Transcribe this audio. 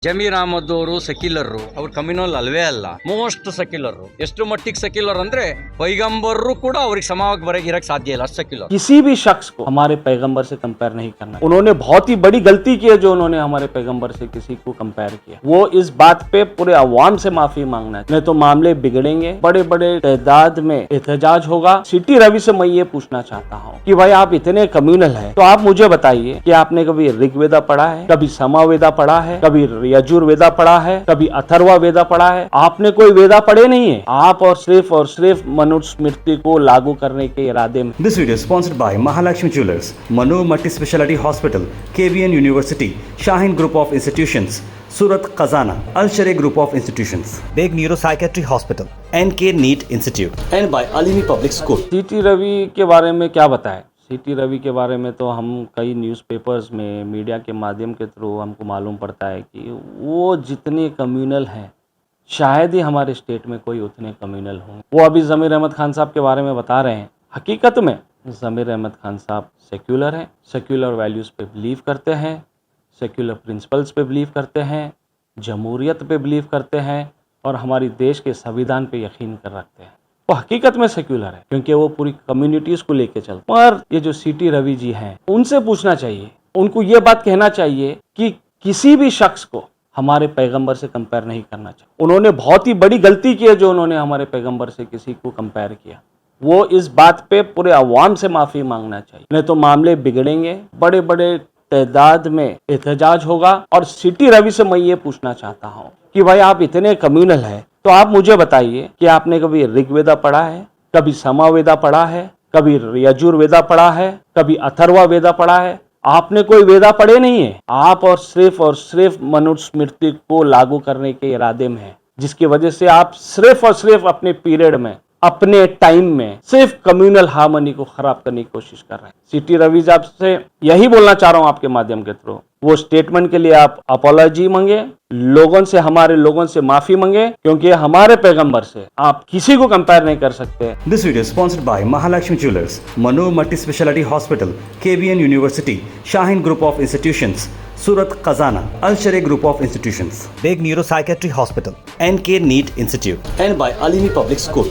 ಜಮೀರ್ ಅಹಮದ್ ಅವರು ಸೆಕ್ಯುಲರ್, ಅವ್ರು ಕಮ್ಯುನಲ್ ಅಲ್ವೇ ಅಲ್ಲ, ಮೋಸ್ಟ್ ಸೆಕ್ಯುಲರ್. ಎಷ್ಟು ಮಟ್ಟಿಗೆ ಸೆಕ್ಯುಲರ್ ಅಂದ್ರೆ पैगंबरರು ಕೂಡ ಅವ್ರಿಗೆ ಸಮವಾಗಿ ಇರಕ್ಕೆ ಸಾಧ್ಯ ಇಲ್ಲ, ಸೆಕ್युलर. किसी भी शख्स को हमारे पैगंबर से कंपेयर नहीं करना. उन्होंने बहुत ही बड़ी गलती की है जो उन्होंने हमारे पैगंबर से किसी को कंपेयर किया. वो इस बात पे पूरे अवाम से माफी मांगना है, नहीं तो मामले बिगड़ेंगे, बड़े बड़े तादाद में एहतजाज होगा. सिटी रवि से मैं ये पूछना चाहता हूँ कि भाई आप इतने कम्युनल है तो आप मुझे बताइए कि आपने कभी ऋग्वेदा पढ़ा है, कभी समावेदा पढ़ा है, कभी यजुर्वेदा पढ़ा है, कभी अथर्वा वेदा पढ़ा है? आपने कोई वेदा पढ़े नहीं है. आप और सिर्फ मनुस्मृति को लागू करने के इरादे में. This video is sponsored by Mahalakshmi Jewelers, Manu Multi Speciality Hospital, KVN University, Shaheen Group of Institutions, Surat Khazana, Al Sharia Group of Institutions, Beg Neuropsychiatry Hospital, NK NEET Institute, and by Alimi Public School. City Ravi के बारे में क्या बताएं? City Ravi के बारे में तो हम कई न्यूज़पेपर्स में, मीडिया के माध्यम के थ्रू हमको मालूम पड़ता है कि वो जितने कम्युनल हैं शायद ही हमारे स्टेट में कोई उतने कम्युनल हों. वो अभी ज़मीर अहमद खान साहब के बारे में बता रहे हैं. हकीकत में ज़मीर अहमद खान साहब सेक्युलर हैं, सेक्युलर वैल्यूज़ पे बिलीव करते हैं, सेक्युलर प्रिंसिपल्स पे बिलीव करते हैं, जमहूरियत पे बिलीव करते हैं और हमारी देश के संविधान पे यकीन कर रखते हैं. वो हकीकत में सेक्युलर है क्योंकि वो पूरी कम्युनिटीज़ को लेके चलते. पर ये जो सिटी रवि जी हैं उनसे पूछना चाहिए, उनको ये बात कहना चाहिए कि किसी भी शख्स को हमारे पैगंबर से कंपेयर नहीं करना चाहिए. उन्होंने बहुत ही बड़ी गलती की है जो उन्होंने हमारे पैगंबर से किसी को कंपेयर किया. वो इस बात पे पूरे अवाम से माफी मांगना चाहिए, नहीं तो मामले बिगड़ेंगे, बड़े बड़े तादाद में एहतजाज होगा. और सिटी रवि से मैं ये पूछना चाहता हूँ कि भाई आप इतने कम्युनल है तो आप मुझे बताइए कि आपने कभी ऋग्वेदा पढ़ा है, कभी समावेदा पढ़ा है, कभी यजुर्वेदा पढ़ा है, कभी अथर्वा वेदा पढ़ा है? आपने कोई वेदा पढ़े नहीं है. आप और सिर्फ मनुस्मृति को लागू करने के इरादे में है, जिसकी वजह से आप सिर्फ अपने पीरियड में, अपने टाइम में सिर्फ कम्युनल हार्मनी को खराब करने की कोशिश कर रहे हैं. सिटी रवि साहब से यही बोलना चाह रहा हूं आपके माध्यम के थ्रू, वो स्टेटमेंट के लिए आप अपॉलॉजी मांगे, हमारे लोगों से माफी मांगे, क्योंकि हमारे पैगंबर से आप किसी को कंपेयर नहीं कर सकते. This video is sponsored by Mahalakshmi Jewelers, Manu Multi Speciality Hospital, KVN University, Shaheen Group of Institutions, Surat Khazana, Al Sharia Group of Institutions, Beg Neuropsychiatry Hospital, NK NEET Institute, and by Alimi Public School.